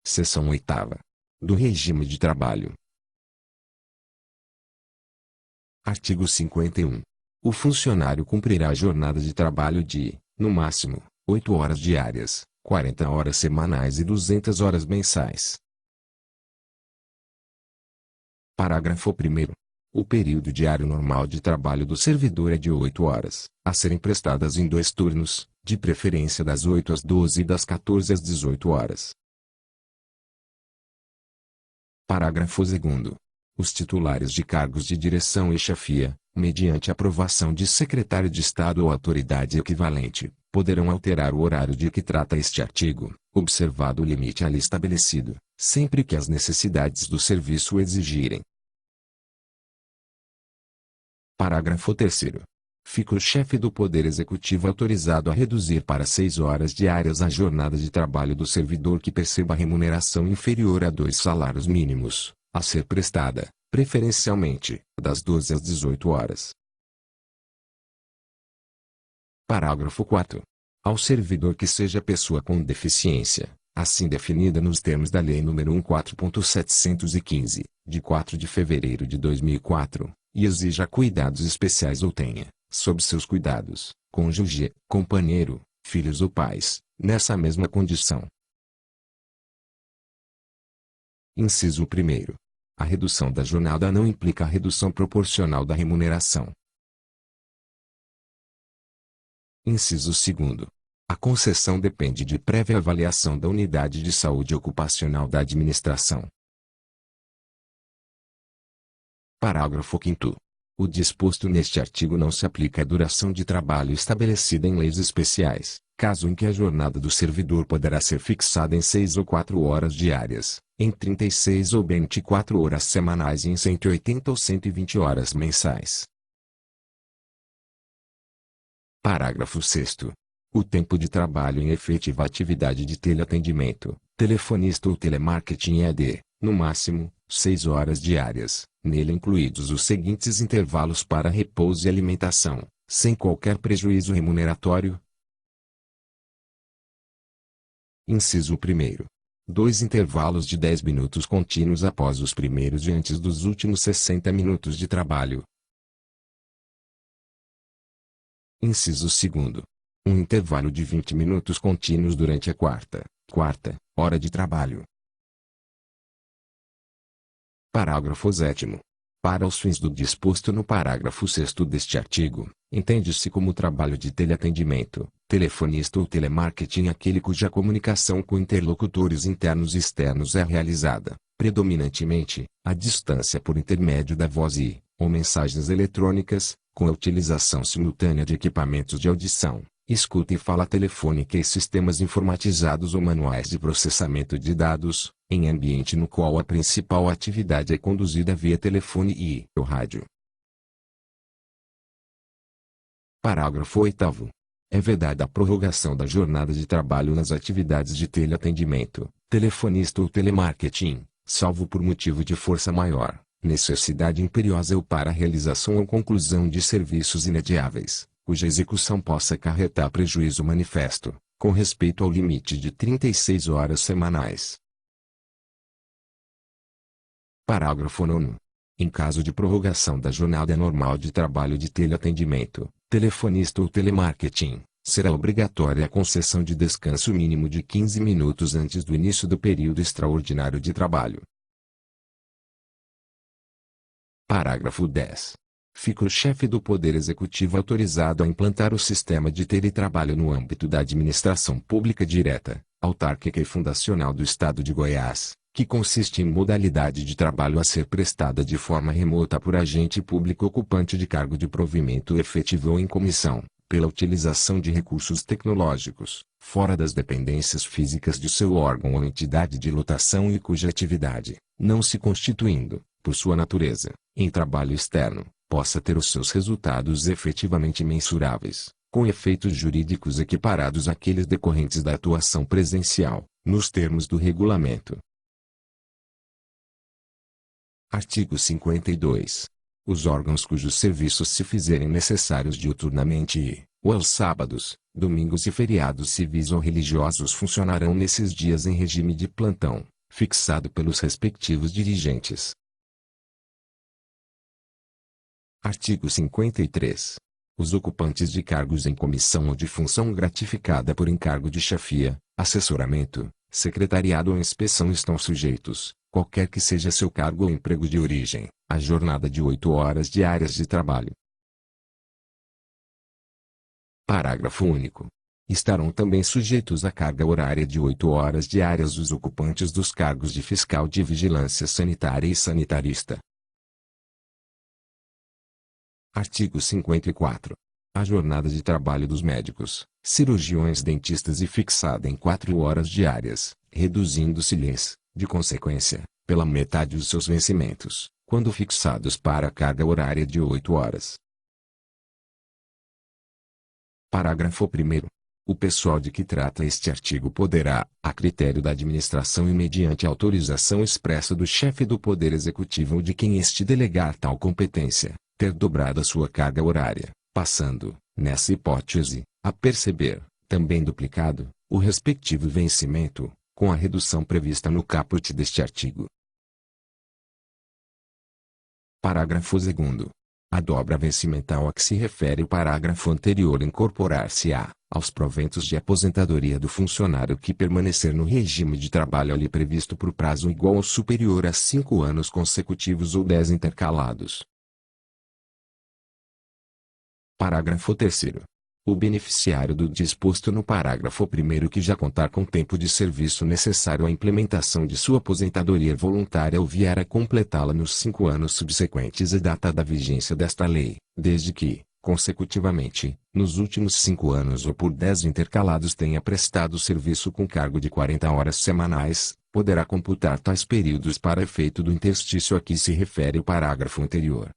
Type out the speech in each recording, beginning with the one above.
Seção 8ª. Do regime de trabalho. Artigo 51. O funcionário cumprirá a jornada de trabalho de, no máximo, 8 horas diárias, 40 horas semanais e 200 horas mensais. Parágrafo 1º. O período diário normal de trabalho do servidor é de 8 horas, a serem prestadas em 2 turnos, de preferência das 8 às 12 e das 14 às 18 horas. Parágrafo 2º. Os titulares de cargos de direção e chefia, mediante aprovação de secretário de Estado ou autoridade equivalente, poderão alterar o horário de que trata este artigo, observado o limite ali estabelecido, sempre que as necessidades do serviço o exigirem. Parágrafo 3º. Fica o chefe do Poder Executivo autorizado a reduzir para 6 horas diárias a jornada de trabalho do servidor que perceba remuneração inferior a 2 salários mínimos, a ser prestada, preferencialmente, das 12 às 18 horas. Parágrafo 4º. Ao servidor que seja pessoa com deficiência, assim definida nos termos da Lei nº 14.715, de 4 de fevereiro de 2004, e exija cuidados especiais ou tenha, sob seus cuidados, cônjuge, companheiro, filhos ou pais, nessa mesma condição. Inciso 1º. A redução da jornada não implica a redução proporcional da remuneração. Inciso 2º. A concessão depende de prévia avaliação da unidade de saúde ocupacional da administração. Parágrafo 5º. O disposto neste artigo não se aplica à duração de trabalho estabelecida em leis especiais, caso em que a jornada do servidor poderá ser fixada em 6 ou 4 horas diárias, em 36 ou 24 horas semanais e em 180 ou 120 horas mensais. Parágrafo 6º. O tempo de trabalho em efetiva atividade de teleatendimento, telefonista ou telemarketing é de, no máximo, 6 horas diárias, nele incluídos os seguintes intervalos para repouso e alimentação, sem qualquer prejuízo remuneratório. Inciso 1º. 2 intervalos de 10 minutos contínuos após os primeiros e antes dos últimos 60 minutos de trabalho. Inciso 2º. Um intervalo de 20 minutos contínuos durante a quarta hora de trabalho. Parágrafo 7º. Para os fins do disposto no parágrafo 6º deste artigo, entende-se como trabalho de teleatendimento, telefonista ou telemarketing aquele cuja comunicação com interlocutores internos e externos é realizada, predominantemente, à distância por intermédio da voz ou mensagens eletrônicas, com a utilização simultânea de equipamentos de audição, escuta e fala telefônica e sistemas informatizados ou manuais de processamento de dados, em ambiente no qual a principal atividade é conduzida via telefone e ou rádio. Parágrafo 8º. É vedada a prorrogação da jornada de trabalho nas atividades de teleatendimento, telefonista ou telemarketing, salvo por motivo de força maior, necessidade imperiosa ou para a realização ou conclusão de serviços inadiáveis, cuja execução possa acarretar prejuízo manifesto, com respeito ao limite de 36 horas semanais. Parágrafo 9º. Em caso de prorrogação da jornada normal de trabalho de teleatendimento, telefonista ou telemarketing, será obrigatória a concessão de descanso mínimo de 15 minutos antes do início do período extraordinário de trabalho. Parágrafo 10. Fica o chefe do Poder Executivo autorizado a implantar o sistema de teletrabalho no âmbito da administração pública direta, autárquica e fundacional do Estado de Goiás, que consiste em modalidade de trabalho a ser prestada de forma remota por agente público ocupante de cargo de provimento efetivo ou em comissão, pela utilização de recursos tecnológicos, fora das dependências físicas de seu órgão ou entidade de lotação e cuja atividade, não se constituindo, por sua natureza, em trabalho externo, possa ter os seus resultados efetivamente mensuráveis, com efeitos jurídicos equiparados àqueles decorrentes da atuação presencial, nos termos do regulamento. Artigo 52. Os órgãos cujos serviços se fizerem necessários diuturnamente ou aos sábados, domingos e feriados civis ou religiosos funcionarão nesses dias em regime de plantão, fixado pelos respectivos dirigentes. Artigo 53. Os ocupantes de cargos em comissão ou de função gratificada por encargo de chefia, assessoramento, secretariado ou inspeção estão sujeitos, qualquer que seja seu cargo ou emprego de origem, à jornada de 8 horas diárias de trabalho. Parágrafo único. Estarão também sujeitos à carga horária de 8 horas diárias os ocupantes dos cargos de fiscal de vigilância sanitária e sanitarista. Artigo 54. A jornada de trabalho dos médicos, cirurgiões dentistas é fixada em 4 horas diárias, reduzindo-se-lhes, de consequência, pela metade os seus vencimentos, quando fixados para a carga horária de 8 horas. Parágrafo 1º. O pessoal de que trata este artigo poderá, a critério da administração e mediante autorização expressa do chefe do Poder Executivo ou de quem este delegar tal competência, ter dobrado a sua carga horária, passando, nessa hipótese, a perceber, também duplicado, o respectivo vencimento, com a redução prevista no caput deste artigo. Parágrafo 2º. A dobra vencimental a que se refere o parágrafo anterior incorporar-se-á, aos proventos de aposentadoria do funcionário que permanecer no regime de trabalho ali previsto por prazo igual ou superior a 5 anos consecutivos ou 10 intercalados. Parágrafo 3º. O beneficiário do disposto no parágrafo 1º que já contar com tempo de serviço necessário à implementação de sua aposentadoria voluntária ou vier a completá-la nos 5 anos subsequentes à data da vigência desta lei, desde que, consecutivamente, nos últimos 5 anos ou por 10 intercalados tenha prestado serviço com cargo de 40 horas semanais, poderá computar tais períodos para efeito do interstício a que se refere o parágrafo anterior.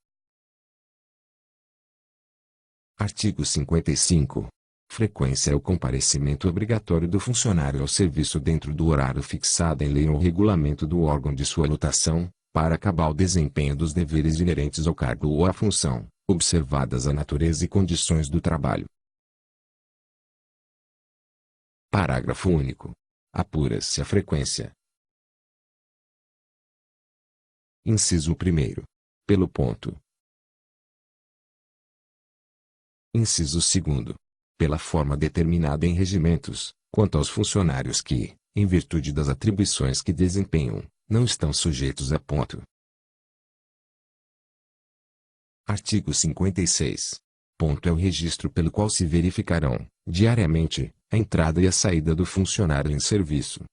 Artigo 55. Frequência é o comparecimento obrigatório do funcionário ao serviço dentro do horário fixado em lei ou regulamento do órgão de sua lotação, para cabal desempenho dos deveres inerentes ao cargo ou à função, observadas a natureza e condições do trabalho. Parágrafo único. Apura-se a frequência. Inciso 1º. Pelo ponto. Inciso 2º. Pela forma determinada em regimentos, quanto aos funcionários que, em virtude das atribuições que desempenham, não estão sujeitos a ponto. Artigo 56. Ponto é o registro pelo qual se verificarão, diariamente, a entrada e a saída do funcionário em serviço.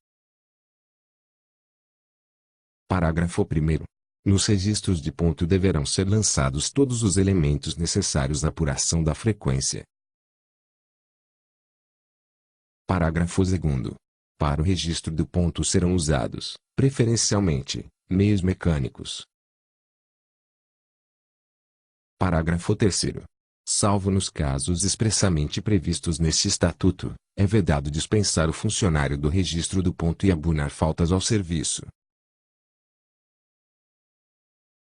Parágrafo 1º. Nos registros de ponto deverão ser lançados todos os elementos necessários à apuração da frequência. Parágrafo 2º. Para o registro do ponto serão usados, preferencialmente, meios mecânicos. Parágrafo 3º. Salvo nos casos expressamente previstos neste Estatuto, é vedado dispensar o funcionário do registro do ponto e abunar faltas ao serviço.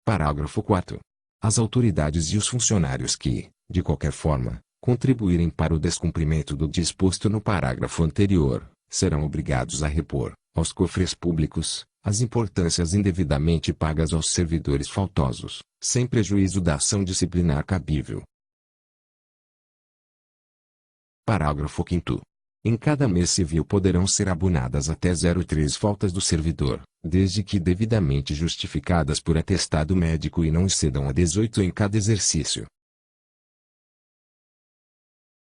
Parágrafo 4º. As autoridades e os funcionários que, de qualquer forma, contribuírem para o descumprimento do disposto no parágrafo anterior, serão obrigados a repor, aos cofres públicos, as importâncias indevidamente pagas aos servidores faltosos, sem prejuízo da ação disciplinar cabível. Parágrafo 5º. Em cada mês civil poderão ser abunadas até 0,3 faltas do servidor, desde que devidamente justificadas por atestado médico e não excedam a 18 em cada exercício.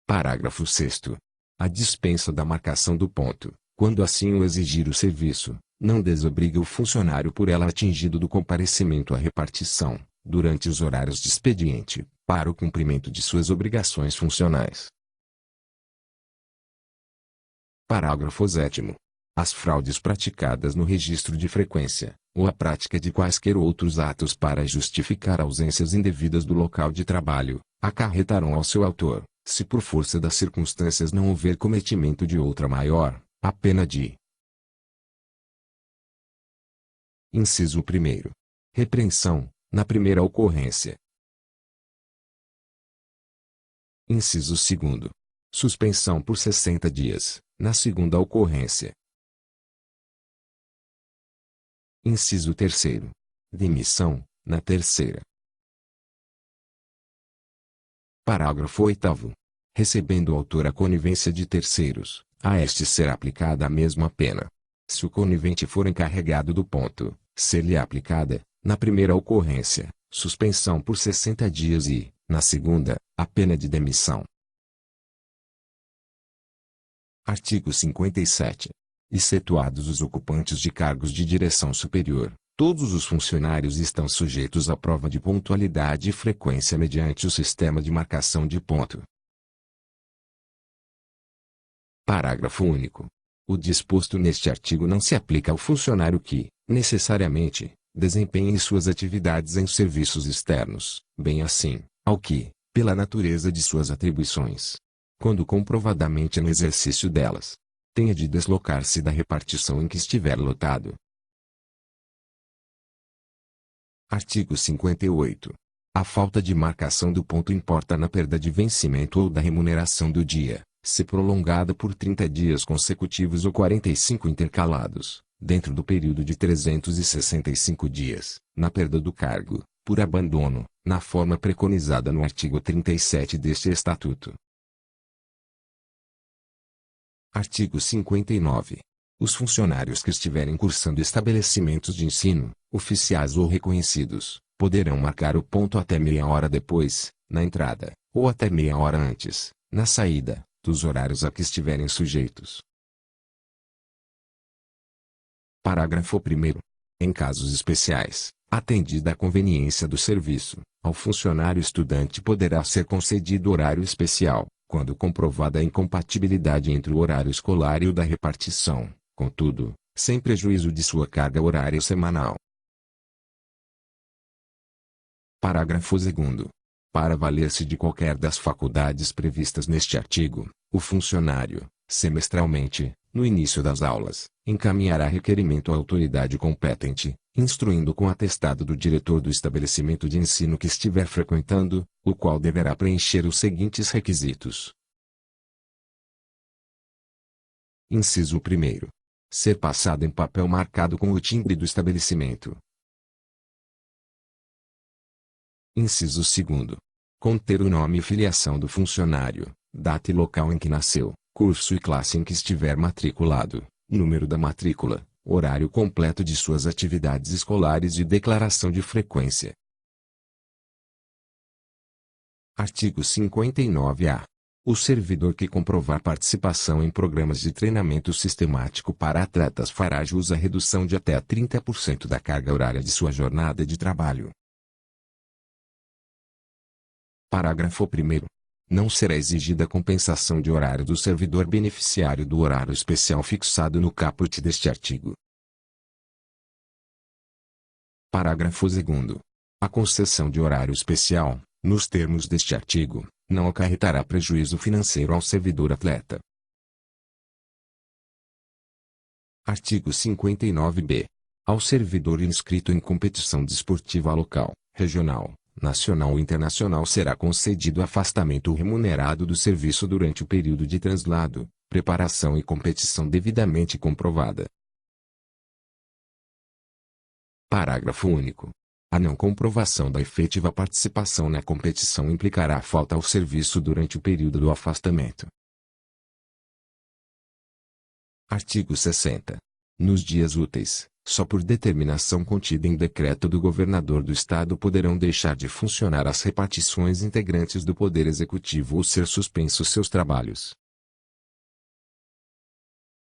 Parágrafo 6º. A dispensa da marcação do ponto, quando assim o exigir o serviço, não desobriga o funcionário por ela atingido do comparecimento à repartição, durante os horários de expediente, para o cumprimento de suas obrigações funcionais. Parágrafo 7º. As fraudes praticadas no registro de frequência, ou a prática de quaisquer outros atos para justificar ausências indevidas do local de trabalho, acarretarão ao seu autor, se por força das circunstâncias não houver cometimento de outra maior, a pena de: Inciso 1º. Repreensão, na primeira ocorrência. Inciso 2º. Suspensão por 60 dias, na segunda ocorrência. Inciso 3º. Demissão, na terceira. Parágrafo 8º. Recebendo o autor a conivência de terceiros, a este será aplicada a mesma pena. Se o conivente for encarregado do ponto, ser-lhe aplicada, na primeira ocorrência, suspensão por 60 dias e, na segunda, a pena de demissão. Artigo 57. Excetuados os ocupantes de cargos de direção superior, todos os funcionários estão sujeitos à prova de pontualidade e frequência mediante o sistema de marcação de ponto. Parágrafo único. O disposto neste artigo não se aplica ao funcionário que, necessariamente, desempenhe suas atividades em serviços externos, bem assim, ao que, pela natureza de suas atribuições, quando comprovadamente no exercício delas, tenha de deslocar-se da repartição em que estiver lotado. Artigo 58. A falta de marcação do ponto importa na perda de vencimento ou da remuneração do dia, se prolongada por 30 dias consecutivos ou 45 intercalados, dentro do período de 365 dias, na perda do cargo, por abandono, na forma preconizada no artigo 37 deste Estatuto. Artigo 59. Os funcionários que estiverem cursando estabelecimentos de ensino, oficiais ou reconhecidos, poderão marcar o ponto até meia hora depois, na entrada, ou até meia hora antes, na saída, dos horários a que estiverem sujeitos. Parágrafo 1º. Em casos especiais, atendida a conveniência do serviço, ao funcionário estudante poderá ser concedido horário especial, quando comprovada a incompatibilidade entre o horário escolar e o da repartição, contudo, sem prejuízo de sua carga horária semanal. Parágrafo 2º. Para valer-se de qualquer das faculdades previstas neste artigo, o funcionário, semestralmente, no início das aulas, encaminhará requerimento à autoridade competente, instruindo com atestado do diretor do estabelecimento de ensino que estiver frequentando, o qual deverá preencher os seguintes requisitos. Inciso 1º. Ser passado em papel marcado com o timbre do estabelecimento. Inciso 2º. Conter o nome e filiação do funcionário, data e local em que nasceu, curso e classe em que estiver matriculado, número da matrícula, horário completo de suas atividades escolares e declaração de frequência. Artigo 59-A. O servidor que comprovar participação em programas de treinamento sistemático para atletas fará jus à redução de até 30% da carga horária de sua jornada de trabalho. Parágrafo 1º. Não será exigida compensação de horário do servidor beneficiário do horário especial fixado no caput deste artigo. Parágrafo 2º. A concessão de horário especial, nos termos deste artigo, não acarretará prejuízo financeiro ao servidor atleta. Artigo 59-B. Ao servidor inscrito em competição desportiva local, regional, nacional ou internacional será concedido afastamento remunerado do serviço durante o período de translado, preparação e competição devidamente comprovada. Parágrafo único. A não comprovação da efetiva participação na competição implicará falta ao serviço durante o período do afastamento. Artigo 60. Nos dias úteis, só por determinação contida em decreto do governador do Estado poderão deixar de funcionar as repartições integrantes do Poder Executivo ou ser suspensos seus trabalhos,